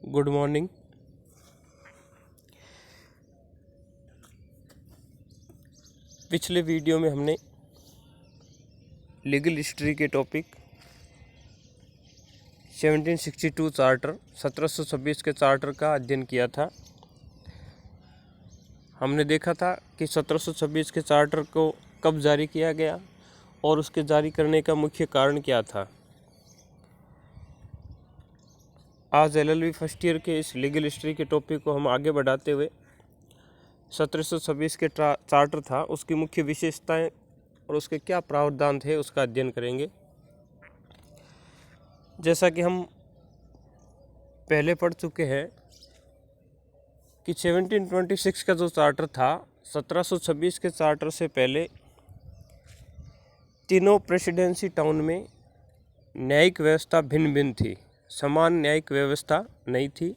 Good morning. पिछले video में हमने लीगल हिस्ट्री के टॉपिक 1762 चार्टर 1726 के चार्टर का अध्ययन किया था। हमने देखा था कि 1726 के चार्टर को कब जारी किया गया और उसके जारी करने का मुख्य कारण क्या था। आज LLB फर्स्ट ईयर के इस लीगल हिस्ट्री के टॉपिक को हम आगे बढ़ाते हुए 1726 के चार्टर था उसकी मुख्य विशेषताएं और उसके क्या प्रावधान थे उसका अध्ययन करेंगे। जैसा कि हम पहले पढ़ चुके हैं कि 1726 का जो चार्टर था 1726 के चार्टर से पहले तीनों प्रेसिडेंसी टाउन में न्यायिक व्यवस्था भिन्न भिन्न थी, समान न्यायिक व्यवस्था नहीं थी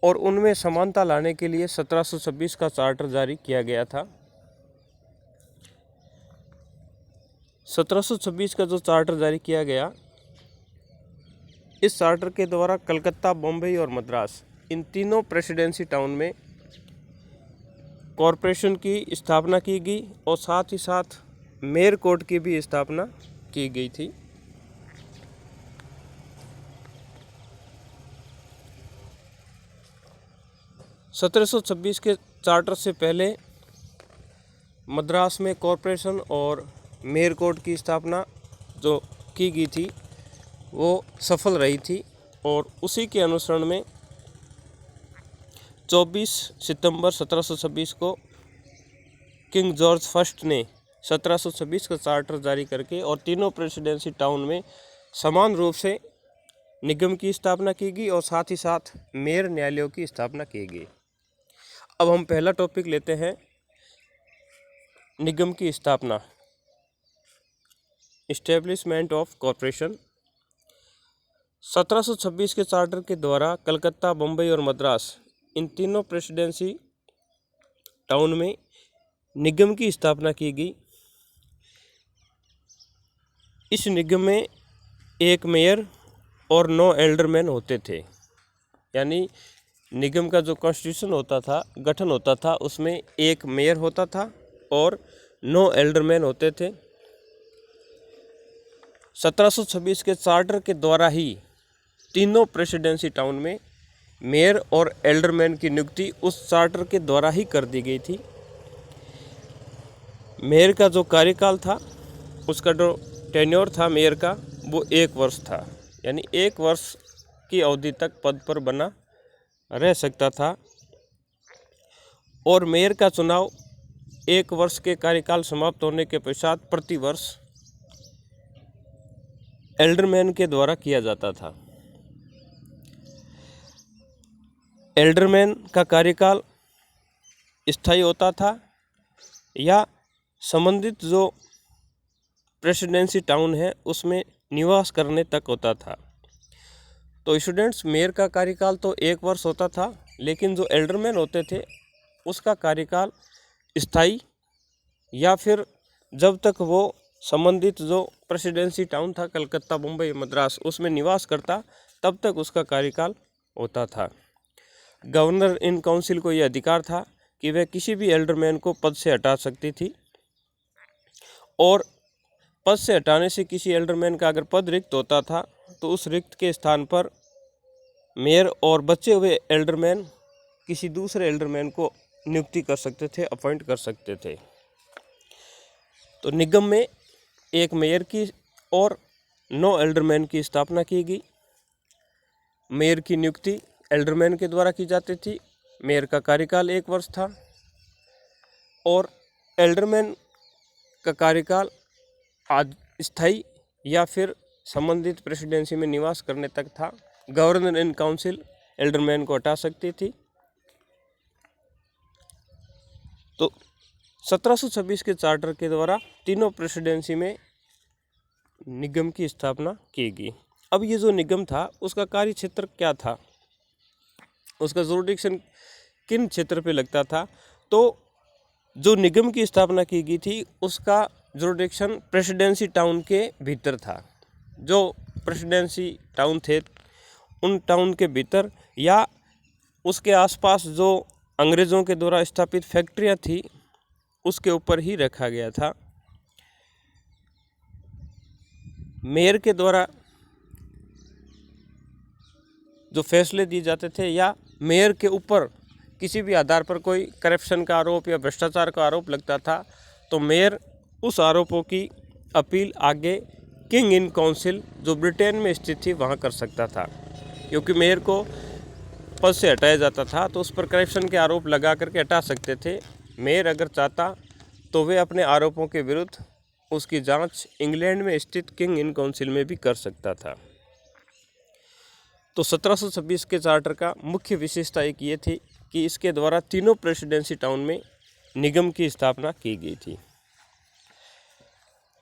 और उनमें समानता लाने के लिए 1726 का चार्टर जारी किया गया था। 1726 का जो चार्टर जारी किया गया, इस चार्टर के द्वारा कलकत्ता, बम्बई और मद्रास इन तीनों प्रेसिडेंसी टाउन में कॉरपोरेशन की स्थापना की गई और साथ ही साथ मेयर कोर्ट की भी स्थापना की गई थी। सत्रह सौ छब्बीस के चार्टर से पहले मद्रास में कॉरपोरेशन और मेयर कोर्ट की स्थापना जो की गई थी वो सफल रही थी और उसी के अनुसरण में 24 सितंबर 1726 को किंग जॉर्ज फर्स्ट ने 1726 का चार्टर जारी करके और तीनों प्रेसिडेंसी टाउन में समान रूप से निगम की स्थापना की गई और साथ ही साथ मेयर न्यायालयों की स्थापना की गई। अब हम पहला टॉपिक लेते हैं, निगम की स्थापना, इस्टेब्लिशमेंट ऑफ कॉरपोरेशन। 1726 के चार्टर के द्वारा कलकत्ता, बम्बई और मद्रास इन तीनों प्रेसिडेंसी टाउन में निगम की स्थापना की गई। इस निगम में एक मेयर और 9 एल्डरमैन होते थे, यानी निगम का जो कॉन्स्टिट्यूशन होता था, गठन होता था, उसमें एक मेयर होता था और 9 एल्डरमैन होते थे। 1726 के चार्टर के द्वारा ही तीनों प्रेसिडेंसी टाउन में मेयर और एल्डरमैन की नियुक्ति उस चार्टर के द्वारा ही कर दी गई थी। मेयर का जो कार्यकाल था, उसका जो टेन्योर था मेयर का, वो 1 वर्ष था, यानी 1 वर्ष की अवधि तक पद पर बना रह सकता था और मेयर का चुनाव 1 वर्ष के कार्यकाल समाप्त होने के पश्चात प्रति वर्ष एल्डरमैन के द्वारा किया जाता था। एल्डरमैन का कार्यकाल स्थायी होता था या संबंधित जो प्रेसिडेंसी टाउन है उसमें निवास करने तक होता था। तो स्टूडेंट्स, मेयर का कार्यकाल तो 1 वर्ष होता था, लेकिन जो एल्डरमैन होते थे उसका कार्यकाल स्थायी या फिर जब तक वो संबंधित जो प्रेसिडेंसी टाउन था कलकत्ता, मुंबई, मद्रास उसमें निवास करता तब तक उसका कार्यकाल होता था। गवर्नर इन काउंसिल को यह अधिकार था कि वह किसी भी एल्डरमैन को पद से हटा सकती थी और पद से हटाने से किसी एल्डरमैन का अगर पद रिक्त होता था तो उस रिक्त के स्थान पर मेयर और बचे हुए एल्डरमैन किसी दूसरे एल्डरमैन को नियुक्ति कर सकते थे, अपॉइंट कर सकते थे। तो निगम में एक मेयर की और 9 एल्डरमैन की स्थापना की गई। मेयर की नियुक्ति एल्डरमैन के द्वारा की जाती थी। मेयर का कार्यकाल 1 वर्ष था और एल्डरमैन का कार्यकाल स्थायी या फिर संबंधित प्रेसिडेंसी में निवास करने तक था। गवर्नर इन काउंसिल एल्डरमैन को हटा सकती थी। तो 1726 के चार्टर के द्वारा तीनों प्रेसिडेंसी में निगम की स्थापना की गई। अब ये जो निगम था उसका कार्य क्षेत्र क्या था, उसका जुरिडिक्शन किन क्षेत्र पे लगता था। तो जो निगम की स्थापना की गई थी उसका जुरिडिक्शन प्रेसिडेंसी टाउन के भीतर था। जो प्रेसिडेंसी टाउन थे उन टाउन के भीतर या उसके आसपास जो अंग्रेज़ों के द्वारा स्थापित फैक्ट्रियां थी उसके ऊपर ही रखा गया था। मेयर के द्वारा जो फैसले दिए जाते थे या मेयर के ऊपर किसी भी आधार पर कोई करप्शन का आरोप या भ्रष्टाचार का आरोप लगता था तो मेयर उस आरोपों की अपील आगे किंग इन काउंसिल जो ब्रिटेन में स्थित थी वहाँ कर सकता था। क्योंकि मेयर को पद से हटाया जाता था तो उस पर करप्शन के आरोप लगा करके हटा सकते थे। मेयर अगर चाहता तो वे अपने आरोपों के विरुद्ध उसकी जांच इंग्लैंड में स्थित किंग इन काउंसिल में भी कर सकता था। तो 1726 के चार्टर का मुख्य विशेषता एक ये थी कि इसके द्वारा तीनों प्रेसिडेंसी टाउन में निगम की स्थापना की गई थी,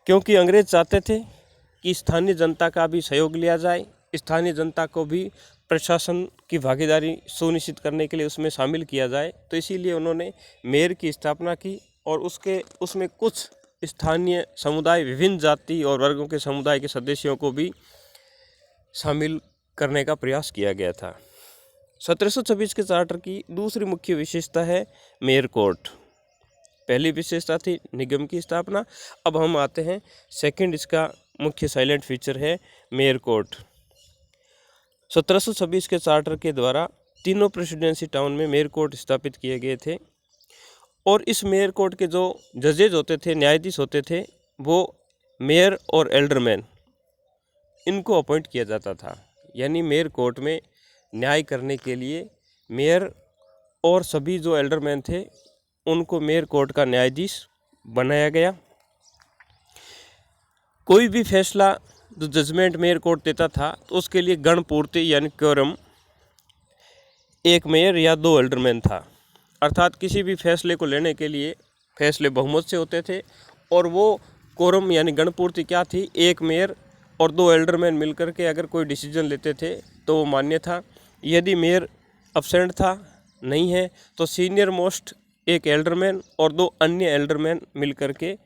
क्योंकि अंग्रेज चाहते थे कि स्थानीय जनता का भी सहयोग लिया जाए, स्थानीय जनता को भी प्रशासन की भागीदारी सुनिश्चित करने के लिए उसमें शामिल किया जाए। तो इसीलिए उन्होंने मेयर की स्थापना की और उसमें कुछ स्थानीय समुदाय, विभिन्न जाति और वर्गों के समुदाय के सदस्यों को भी शामिल करने का प्रयास किया गया था। 1726 के चार्टर की दूसरी मुख्य विशेषता है मेयर कोर्ट। पहली विशेषता थी निगम की स्थापना। अब हम आते हैं सेकंड, इसका मुख्य साइलेंट फीचर है मेयर कोर्ट। 1726 के चार्टर के द्वारा तीनों प्रेसिडेंसी टाउन में मेयर कोर्ट स्थापित किए गए थे और इस मेयर कोर्ट के जो जजेज होते थे, न्यायाधीश होते थे, वो मेयर और एल्डरमैन इनको अपॉइंट किया जाता था। यानी मेयर कोर्ट में न्याय करने के लिए मेयर और सभी जो एल्डरमैन थे उनको मेयर कोर्ट का न्यायाधीश बनाया गया। कोई भी फैसला जो जजमेंट मेयर कोर्ट देता था तो उसके लिए गणपूर्ति यानी क्योरम एक मेयर या दो एल्डरमैन था। अर्थात किसी भी फैसले को लेने के लिए फैसले बहुमत से होते थे और वो कोरम यानी गणपूर्ति क्या थी, एक मेयर और दो एल्डरमैन मिलकर के अगर कोई डिसीजन लेते थे तो वो मान्य था। यदि मेयर अब्सेंट था, नहीं है, तो सीनियर मोस्ट एक एल्डरमैन और दो अन्य एल्डरमैन मिलकर के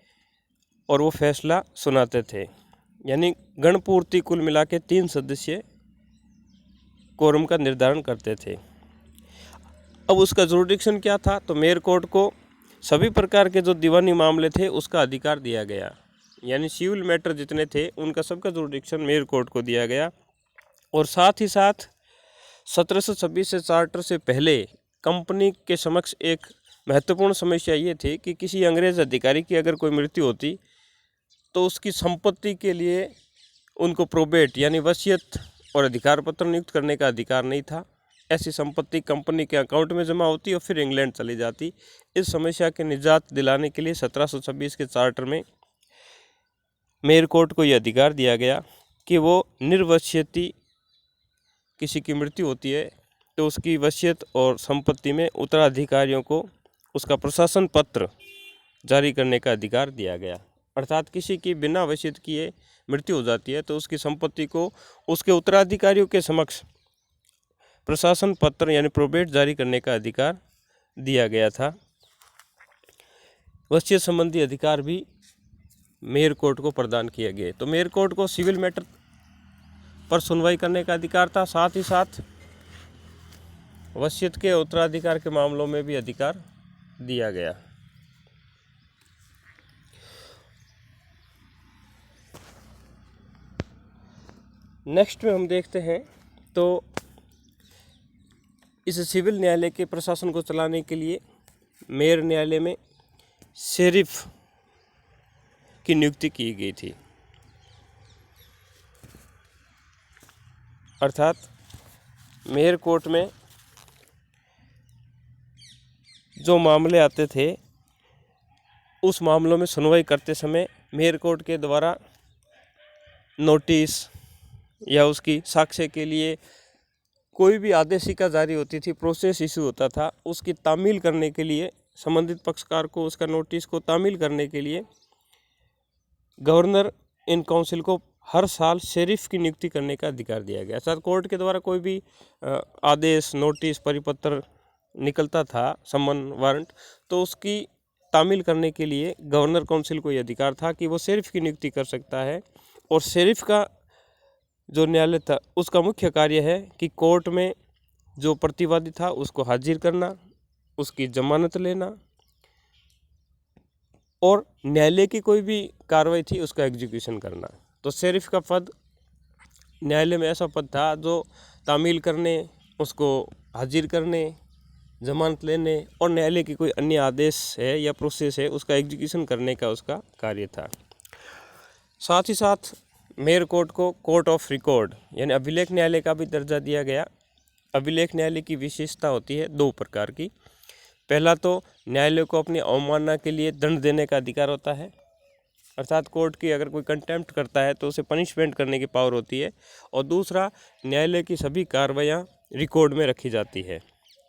और वो फैसला सुनाते थे। यानी गणपूर्ति कुल मिला के 3 सदस्य कोरम का निर्धारण करते थे। अब उसका जुरिडिक्शन क्या था, तो मेयर कोर्ट को सभी प्रकार के जो दीवानी मामले थे उसका अधिकार दिया गया। यानी सिविल मैटर जितने थे उनका सबका जुरिडिक्शन मेयर कोर्ट को दिया गया। और साथ ही साथ 1726 से चार्टर से पहले कंपनी के समक्ष एक महत्वपूर्ण समस्या ये थी कि किसी अंग्रेज़ अधिकारी की अगर कोई मृत्यु होती तो उसकी संपत्ति के लिए उनको प्रोबेट यानी वसीयत और अधिकार पत्र नियुक्त करने का अधिकार नहीं था। ऐसी संपत्ति कंपनी के अकाउंट में जमा होती और फिर इंग्लैंड चली जाती। इस समस्या के निजात दिलाने के लिए 1726 के चार्टर में मेयर कोर्ट को यह अधिकार दिया गया कि वो निर्वसीयती किसी की मृत्यु होती है तो उसकी वसीयत और संपत्ति में उत्तराधिकारियों को उसका प्रशासन पत्र जारी करने का अधिकार दिया गया। अर्थात किसी की बिना वसीयत किए मृत्यु हो जाती है तो उसकी संपत्ति को उसके उत्तराधिकारियों के समक्ष प्रशासन पत्र यानी प्रोबेट जारी करने का अधिकार दिया गया था। वसीयत संबंधी अधिकार भी मेयर कोर्ट को प्रदान किए गए। तो मेयर कोर्ट को सिविल मैटर पर सुनवाई करने का अधिकार था, साथ ही साथ वसीयत के उत्तराधिकार के मामलों में भी अधिकार दिया गया। नेक्स्ट में हम देखते हैं तो इस सिविल न्यायालय के प्रशासन को चलाने के लिए मेयर न्यायालय में शेरिफ की नियुक्ति की गई थी। अर्थात मेयर कोर्ट में जो मामले आते थे उस मामलों में सुनवाई करते समय मेयर कोर्ट के द्वारा नोटिस या उसकी साक्ष्य के लिए कोई भी आदेशिका जारी होती थी, प्रोसेस इशू होता था, उसकी तामील करने के लिए संबंधित पक्षकार को उसका नोटिस को तामील करने के लिए गवर्नर इन काउंसिल को हर साल शेरिफ की नियुक्ति करने का अधिकार दिया गया। अर्थात कोर्ट के द्वारा कोई भी आदेश, नोटिस, परिपत्र निकलता था, समन, वारंट, तो उसकी तामील करने के लिए गवर्नर काउंसिल को यह अधिकार था कि वो शेरिफ की नियुक्ति कर सकता है। और शेरिफ का जो न्यायालय था उसका मुख्य कार्य है कि कोर्ट में जो प्रतिवादी था उसको हाजिर करना, उसकी जमानत लेना और न्यायालय की कोई भी कार्रवाई थी उसका एग्जीक्यूशन करना। तो शेरिफ का पद न्यायालय में ऐसा पद था जो तामील करने, उसको हाजिर करने, जमानत लेने और न्यायालय की कोई अन्य आदेश है या प्रोसेस है उसका एग्जीक्यूशन करने का उसका कार्य था। साथ ही साथ मेयर कोर्ट को कोर्ट ऑफ रिकॉर्ड यानी अभिलेख न्यायालय का भी दर्जा दिया गया। अभिलेख न्यायालय की विशेषता होती है दो प्रकार की। पहला तो न्यायालय को अपनी अवमानना के लिए दंड देने का अधिकार होता है, अर्थात कोर्ट की अगर कोई कंटेम्प्ट करता है तो उसे पनिशमेंट करने की पावर होती है। और दूसरा, न्यायालय की सभी कार्रवाइयाँ रिकॉर्ड में रखी जाती है।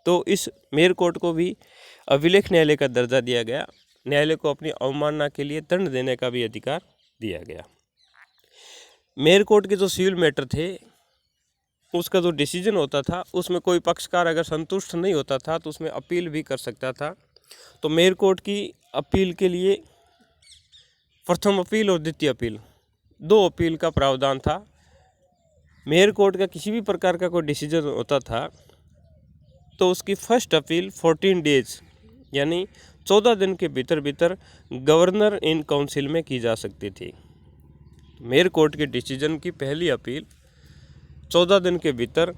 तो इस मेयर कोर्ट को भी अभिलेख न्यायालय का दर्जा दिया गया। न्यायालय को अपनी अवमानना के लिए दंड देने का भी अधिकार दिया गया। मेयर कोर्ट के जो सिविल मैटर थे उसका जो डिसीजन होता था उसमें कोई पक्षकार अगर संतुष्ट नहीं होता था तो उसमें अपील भी कर सकता था। तो मेयर कोर्ट की अपील के लिए प्रथम अपील और द्वितीय अपील, दो अपील का प्रावधान था। मेयर कोर्ट का किसी भी प्रकार का कोई डिसीजन होता था तो उसकी फर्स्ट अपील 14 डेज यानी 14 दिन के भीतर भीतर गवर्नर इन काउंसिल में की जा सकती थी। मेयर कोर्ट के डिसीजन की पहली अपील 14 दिन के भीतर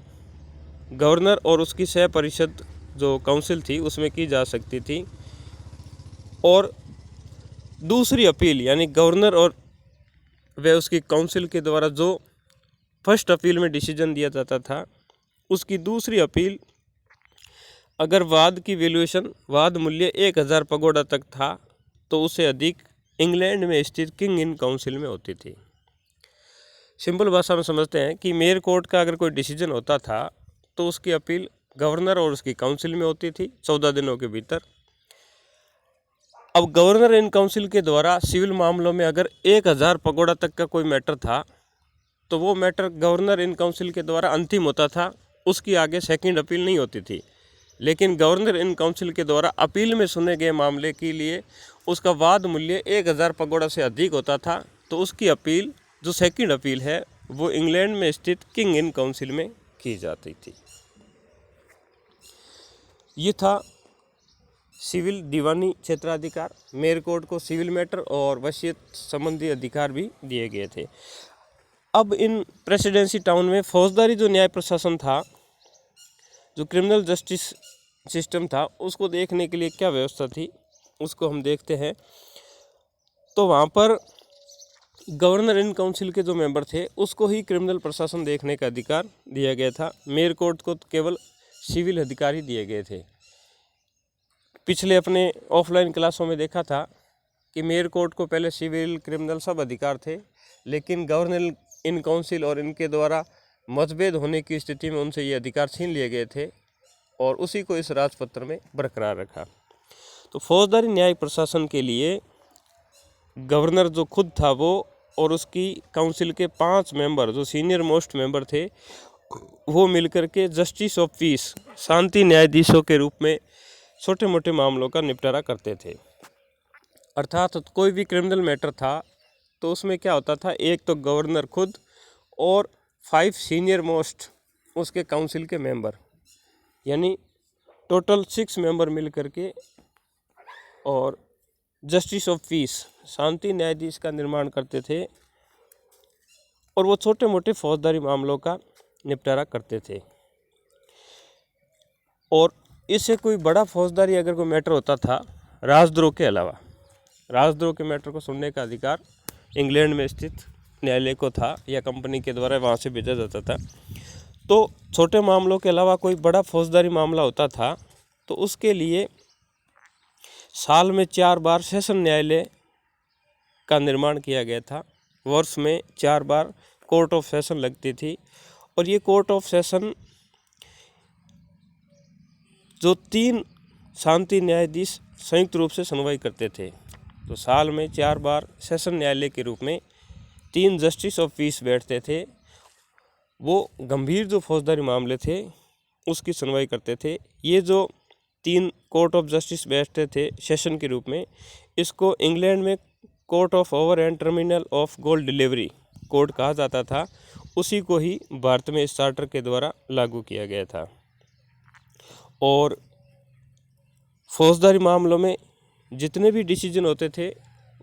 गवर्नर और उसकी सह परिषद जो काउंसिल थी उसमें की जा सकती थी। और दूसरी अपील यानी गवर्नर और वह उसकी काउंसिल के द्वारा जो फर्स्ट अपील में डिसीजन दिया जाता था उसकी दूसरी अपील अगर वाद की वैल्यूएशन, वाद मूल्य 1000 पगोडा तक था तो उससे अधिक इंग्लैंड में स्थित किंग इन काउंसिल में होती थी। सिंपल भाषा में समझते हैं कि मेयर कोर्ट का अगर कोई डिसीजन होता था तो उसकी अपील गवर्नर और उसकी काउंसिल में होती थी 14 दिनों के भीतर। अब गवर्नर इन काउंसिल के द्वारा सिविल मामलों में अगर 1000 पगोडा तक का कोई मैटर था तो वो मैटर गवर्नर इन काउंसिल के द्वारा अंतिम होता था, उसकी आगे सेकंड अपील नहीं होती थी। लेकिन गवर्नर इन काउंसिल के द्वारा अपील में सुने गए मामले के लिए उसका वाद मूल्य 1000 पगोडा से अधिक होता था तो उसकी अपील जो सेकंड अपील है वो इंग्लैंड में स्थित किंग इन काउंसिल में की जाती थी। ये था सिविल दीवानी क्षेत्राधिकार। मेयर कोर्ट को सिविल मैटर और वसीयत संबंधी अधिकार भी दिए गए थे। अब इन प्रेसिडेंसी टाउन में फौजदारी जो न्याय प्रशासन था, जो क्रिमिनल जस्टिस सिस्टम था, उसको देखने के लिए क्या व्यवस्था थी उसको हम देखते हैं। तो वहाँ पर गवर्नर इन काउंसिल के जो मेंबर थे उसको ही क्रिमिनल प्रशासन देखने का अधिकार दिया गया था। मेयर कोर्ट को केवल सिविल अधिकार ही दिए गए थे। पिछले अपने ऑफलाइन क्लासों में देखा था कि मेयर कोर्ट को पहले सिविल, क्रिमिनल सब अधिकार थे, लेकिन गवर्नर इन काउंसिल और इनके द्वारा मतभेद होने की स्थिति में उनसे ये अधिकार छीन लिए गए थे और उसी को इस राजपत्र में बरकरार रखा। तो फौजदारी न्याय प्रशासन के लिए गवर्नर जो खुद था वो और उसकी काउंसिल के 5 मेंबर जो सीनियर मोस्ट मेंबर थे वो मिलकर के जस्टिस ऑफ पीस, शांति न्यायाधीशों के रूप में छोटे मोटे मामलों का निपटारा करते थे। अर्थात कोई भी क्रिमिनल मैटर था तो उसमें क्या होता था, एक तो गवर्नर खुद और 5 सीनियर मोस्ट उसके काउंसिल के मेंबर, यानी टोटल 6 मेंबर मिल करके और जस्टिस ऑफ पीस, शांति न्यायाधीश का निर्माण करते थे और वो छोटे मोटे फौजदारी मामलों का निपटारा करते थे। और इससे कोई बड़ा फौजदारी अगर कोई मैटर होता था राजद्रोह के अलावा, राजद्रोह के मैटर को सुनने का अधिकार इंग्लैंड में स्थित न्यायालय को था या कंपनी के द्वारा वहाँ से भेजा जाता था। तो छोटे मामलों के अलावा कोई बड़ा फौजदारी मामला होता था तो उसके लिए साल में 4 बार सेशन न्यायालय का निर्माण किया गया था। वर्ष में 4 बार कोर्ट ऑफ सेशन लगती थी और ये कोर्ट ऑफ सेशन जो 3 शांति न्यायाधीश संयुक्त रूप से सुनवाई करते थे। तो साल में 4 बार सेशन न्यायालय के रूप में 3 जस्टिस ऑफ पीस बैठते थे। वो गंभीर जो फौजदारी मामले थे उसकी सुनवाई करते थे। ये जो 3 कोर्ट ऑफ जस्टिस बैठते थे सेशन के रूप में, इसको इंग्लैंड में court of over and terminal of gold delivery court कहा जाता था। उसी को ही भारत में इस चार्टर के द्वारा लागू किया गया था। और फौजदारी मामलों में जितने भी डिसीजन होते थे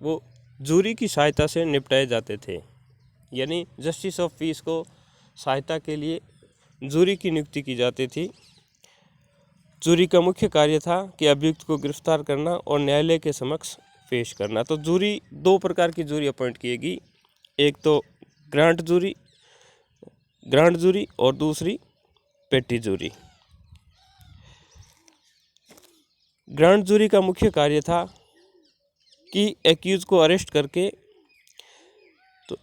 वो जूरी की सहायता से निपटाए जाते थे, यानी जस्टिस ऑफ पीस को सहायता के लिए जूरी की नियुक्ति की जाती थी। जूरी का मुख्य कार्य था कि अभियुक्त को गिरफ्तार करना और न्यायालय के समक्ष पेश करना। तो जूरी, दो प्रकार की जूरी अपॉइंट किएगी, एक तो ग्रांट जूरी और दूसरी पेटी जूरी। ग्रांट जूरी का मुख्य कार्य था कि एक्यूज को अरेस्ट करके तो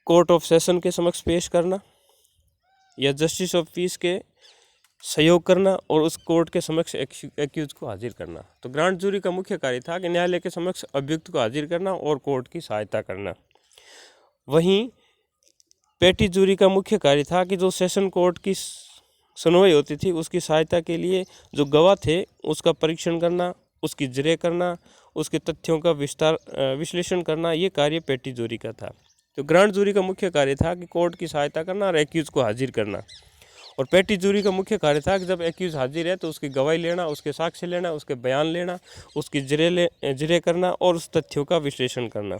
कोर्ट ऑफ सेशन के समक्ष पेश करना या जस्टिस ऑफ पीस के सहयोग करना और उस कोर्ट के समक्ष एक्यूज को हाजिर करना। तो ग्रांट जूरी का मुख्य कार्य था कि न्यायालय के समक्ष अभियुक्त को हाजिर करना और कोर्ट की सहायता करना। वहीं पेटी जूरी का मुख्य कार्य था कि जो सेशन कोर्ट की सुनवाई होती थी उसकी सहायता के लिए जो गवाह थे उसका परीक्षण करना, उसकी जिरह करना, उसके तथ्यों का विश्लेषण करना, ये कार्य पेटी जूरी का था। तो ग्रांट जूरी का मुख्य कार्य था कि कोर्ट की सहायता करना और एक्यूज को हाजिर करना। और पेटी जूरी का मुख्य कार्य था कि जब एक्यूज हाजिर है तो उसकी गवाही लेना, उसके साक्ष्य लेना, उसके बयान लेना, उसकी जिरह करना और उस तथ्यों का विश्लेषण करना।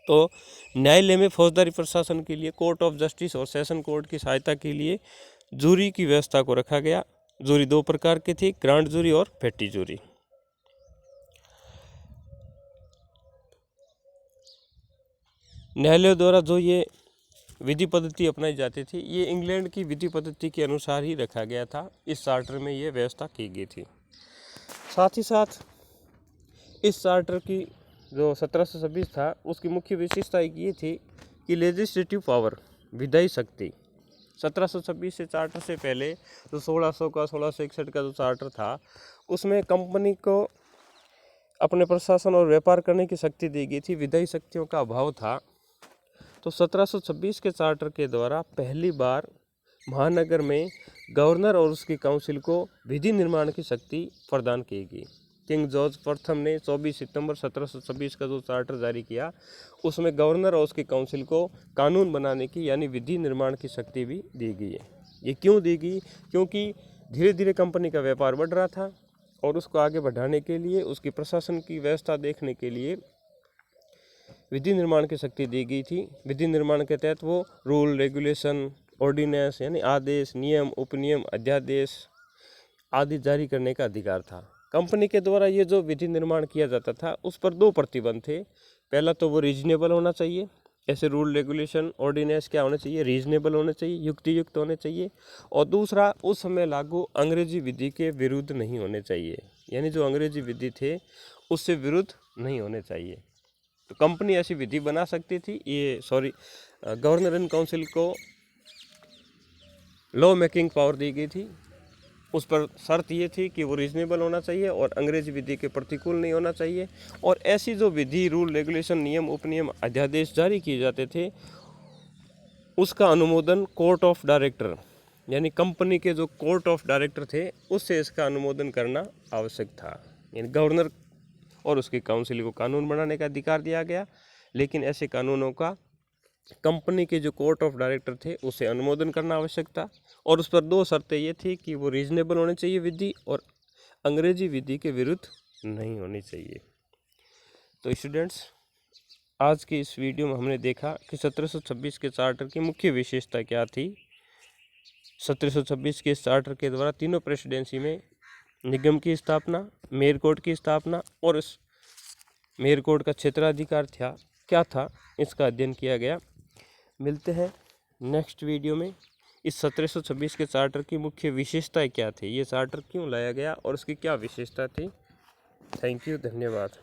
तो न्यायालय में फौजदारी प्रशासन के लिए कोर्ट ऑफ जस्टिस और सेशन कोर्ट की सहायता के लिए जूरी की व्यवस्था को रखा गया। जूरी दो प्रकार की थी, ग्रांट जूरी और पेटी जूरी। न्यायालय द्वारा जो ये विधि पद्धति अपनाई जाती थी ये इंग्लैंड की विधि पद्धति के अनुसार ही रखा गया था। इस चार्टर में ये व्यवस्था की गई थी। साथ ही साथ इस चार्टर की जो 1726 था उसकी मुख्य विशेषता ये थी कि लेजिस्लेटिव पावर, विधायी शक्ति, 1726 से चार्टर से पहले जो 1661 का जो चार्टर था उसमें कंपनी को अपने प्रशासन और व्यापार करने की शक्ति दी गई थी, विधायी शक्तियों का अभाव था। तो 1726 के चार्टर के द्वारा पहली बार महानगर में गवर्नर और उसकी काउंसिल को विधि निर्माण की शक्ति प्रदान की गई। किंग जॉर्ज प्रथम ने 24 सितंबर 1726 का जो चार्टर जारी किया उसमें गवर्नर और उसकी काउंसिल को कानून बनाने की यानी विधि निर्माण की शक्ति भी दी गई है। ये क्यों दी गई? क्योंकि धीरे धीरे कंपनी का व्यापार बढ़ रहा था और उसको आगे बढ़ाने के लिए, उसकी प्रशासन की व्यवस्था देखने के लिए विधि निर्माण की शक्ति दी गई थी। विधि निर्माण के तहत वो रूल, रेगुलेशन, ऑर्डिनेंस यानी आदेश, नियम, उपनियम, अध्यादेश आदि जारी करने का अधिकार था। कंपनी के द्वारा ये जो विधि निर्माण किया जाता था उस पर दो प्रतिबंध थे। पहला तो वो रीजनेबल होना चाहिए, ऐसे रूल, रेगुलेशन, ऑर्डिनेंस क्या होने चाहिए? रीजनेबल होने चाहिए, युक्तियुक्त होने चाहिए। और दूसरा, उस समय लागू अंग्रेजी विधि के विरुद्ध नहीं होने चाहिए, यानी जो अंग्रेजी विधि थे उससे विरुद्ध नहीं होने चाहिए। तो कंपनी ऐसी विधि बना सकती थी। गवर्नर एंड काउंसिल को लॉ मेकिंग पावर दी गई थी। उस पर शर्त ये थी कि वो रीजनेबल होना चाहिए और अंग्रेजी विधि के प्रतिकूल नहीं होना चाहिए। और ऐसी जो विधि, रूल, रेगुलेशन, नियम, उपनियम, अध्यादेश जारी किए जाते थे उसका अनुमोदन कोर्ट ऑफ डायरेक्टर यानी कंपनी के जो कोर्ट ऑफ डायरेक्टर थे उससे इसका अनुमोदन करना आवश्यक था। यानी गवर्नर और उसकी काउंसिल को कानून बनाने का अधिकार दिया गया, लेकिन ऐसे कानूनों का कंपनी के जो कोर्ट ऑफ डायरेक्टर थे उसे अनुमोदन करना आवश्यक था। और उस पर दो शर्तें ये थी कि वो रीजनेबल होने चाहिए विधि और अंग्रेजी विधि के विरुद्ध नहीं होनी चाहिए। तो स्टूडेंट्स, आज की इस वीडियो में हमने देखा कि 1726 के चार्टर की मुख्य विशेषता क्या थी। 1726 के इस चार्टर के द्वारा तीनों प्रेसिडेंसी में निगम की स्थापना, मेयर कोर्ट की स्थापना और इस मेयर कोर्ट का क्षेत्राधिकार क्या था इसका अध्ययन किया गया। मिलते हैं नेक्स्ट वीडियो में। इस 1726 के चार्टर की मुख्य विशेषताएं क्या थी, ये चार्टर क्यों लाया गया और उसकी क्या विशेषता थी। थैंक यू, धन्यवाद।